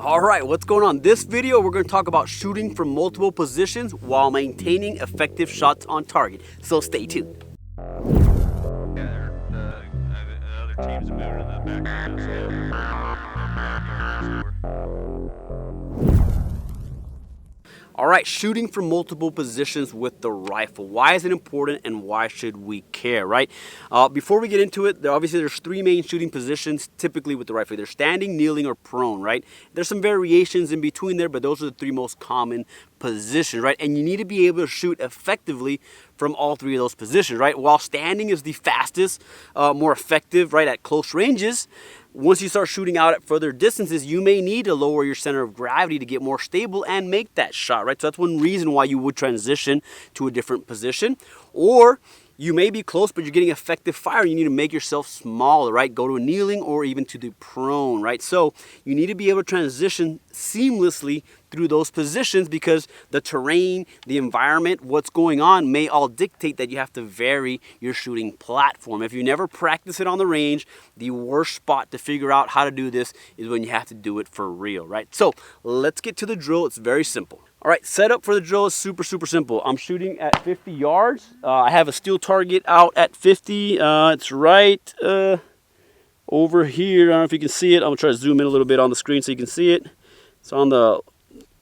All right, what's going on? This video, we're going to talk about shooting from multiple positions while maintaining effective shots on target. So stay tuned. Yeah, the other teams are moving in the background, All right, shooting from multiple positions with the rifle. Why is it important and why should we care, right? Before we get into it, there's three main shooting positions typically with the rifle. They're standing, kneeling, or prone, right? There's some variations in between there, but those are the three most common positions, right? And you need to be able to shoot effectively from all three of those positions, right? While standing is the fastest, more effective, right, at close ranges, once you start shooting out at further distances, you may need to lower your center of gravity to get more stable and make that shot, right? So that's one reason why you would transition to a different position. Or you may be close, but you're getting effective fire. You need to make yourself smaller, right? Go to a kneeling or even to the prone, right? So you need to be able to transition seamlessly through those positions because the terrain, the environment, what's going on may all dictate that you have to vary your shooting platform. If you never practice it on the range, the worst spot to figure out how to do this is when you have to do it for real, right? So let's get to the drill. It's very simple. All right, setup for the drill is super simple. I'm shooting at 50 yards. I have a steel target out at 50. It's right over here. I don't know if you can see it. I'm gonna try to zoom in a little bit on the screen so you can see it. It's on the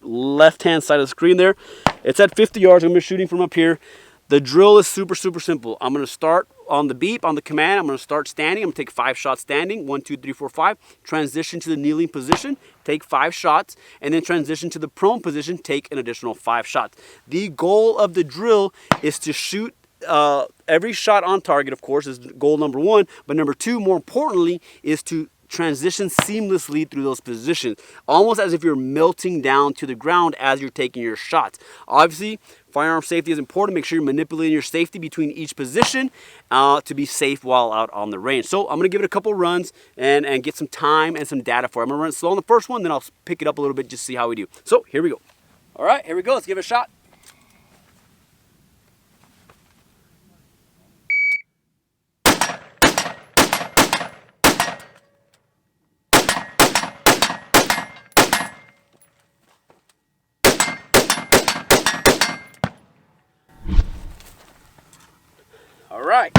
left-hand side of the screen there. It's at 50 yards. I'm gonna be shooting from up here. The drill is super simple. I'm gonna start on the beep, on the command. I'm gonna start standing. I'm gonna take 5 shots standing. 1, 2, 3, 4, 5. Transition to the kneeling position. Take 5 shots, and then transition to the prone position. Take an additional 5 shots. The goal of the drill is to shoot every shot on target. Of course, is goal number 1. But number 2, more importantly, is to transition seamlessly through those positions, almost as if you're melting down to the ground as you're taking your shots. Obviously, firearm safety is important. Make sure you're manipulating your safety between each position to be safe while out on the range. So I'm going to give it a couple runs and get some time and some data for it. I'm going to run it slow on the first one, then I'll pick it up a little bit just to see how we do. So here we go. All right, here we go. Let's give it a shot. All right,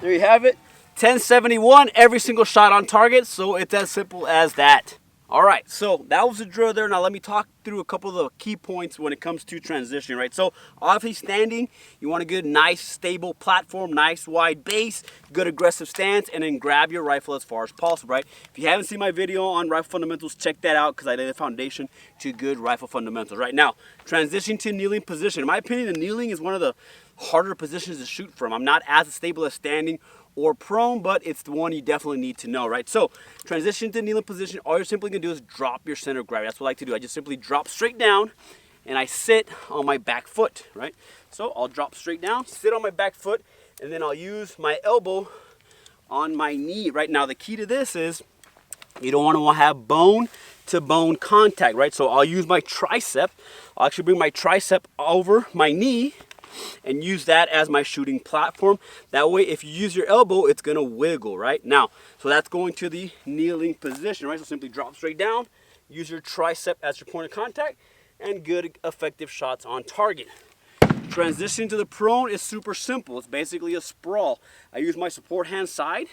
there you have it. 1071, every single shot on target, so it's as simple as that. All right, so that was the drill there. Now let me talk through a couple of the key points when it comes to transitioning, right? So obviously standing, you want a good, nice, stable platform, nice wide base, good aggressive stance, and then grab your rifle as far as possible, right? If you haven't seen my video on rifle fundamentals, check that out because I laid the foundation to good rifle fundamentals. Right now, transitioning to kneeling position. In my opinion, the kneeling is one of the harder positions to shoot from. I'm not as stable as standing or prone, but it's the one you definitely need to know, right? So transition to kneeling position, all you're simply gonna do is drop your center of gravity. That's what I like to do. I just simply drop straight down and I sit on my back foot, right? So I'll drop straight down, sit on my back foot, and then I'll use my elbow on my knee. Right now, the key to this is you don't wanna have bone to bone contact, right? So I'll use my tricep. I'll actually bring my tricep over my knee and use that as my shooting platform. That way, if you use your elbow, it's gonna wiggle, right? Now, so that's going to the kneeling position, right? So simply drop straight down, use your tricep as your point of contact, and good, effective shots on target. Transition to the prone is super simple. It's basically a sprawl. I use my support hand side,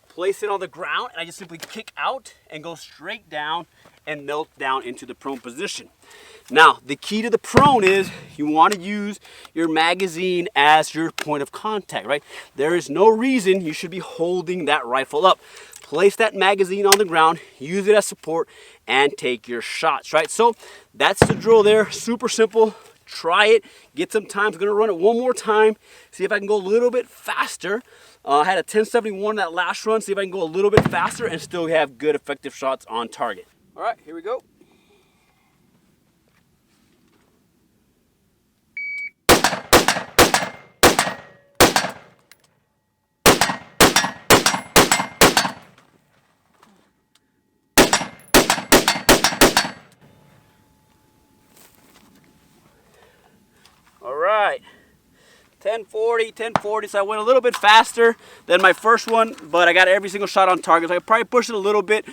place it on the ground, and I just simply kick out and go straight down and melt down into the prone position. Now, the key to the prone is you want to use your magazine as your point of contact, right? There is no reason you should be holding that rifle up. Place that magazine on the ground, use it as support, and take your shots, right? So that's the drill there, super simple. Try it, get some time. I'm gonna run it one more time, see if I can go a little bit faster. I had a 1071 that last run, see if I can go a little bit faster and still have good effective shots on target. All right, here we go. All right, 1040, so I went a little bit faster than my first one, but I got every single shot on target. So I could probably push it a little bit.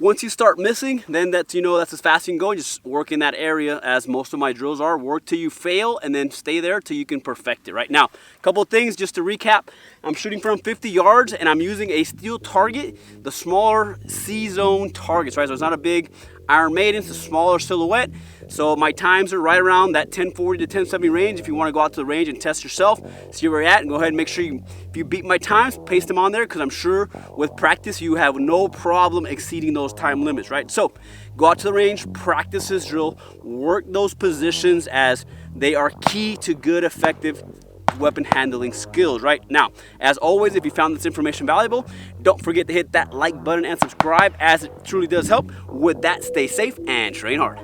Once you start missing, then that's, you know, that's as fast as you can go. Just work in that area, as most of my drills are. Work till you fail and then stay there till you can perfect it. Right now, a couple of things just to recap. I'm shooting from 50 yards and I'm using a steel target, the smaller C-zone targets, right? So it's not a big Iron Maiden, it's a smaller silhouette. So my times are right around that 1040 to 1070 range. If you want to go out to the range and test yourself, see where you're at, and go ahead and make sure if you beat my times, paste them on there, because I'm sure with practice you have no problem exceeding those time limits, right? So go out to the range, practice this drill, work those positions, as they are key to good, effective weapon handling skills. Right now, as always, if you found this information valuable, don't forget to hit that like button and subscribe, as it truly does help. With that, stay safe and train hard.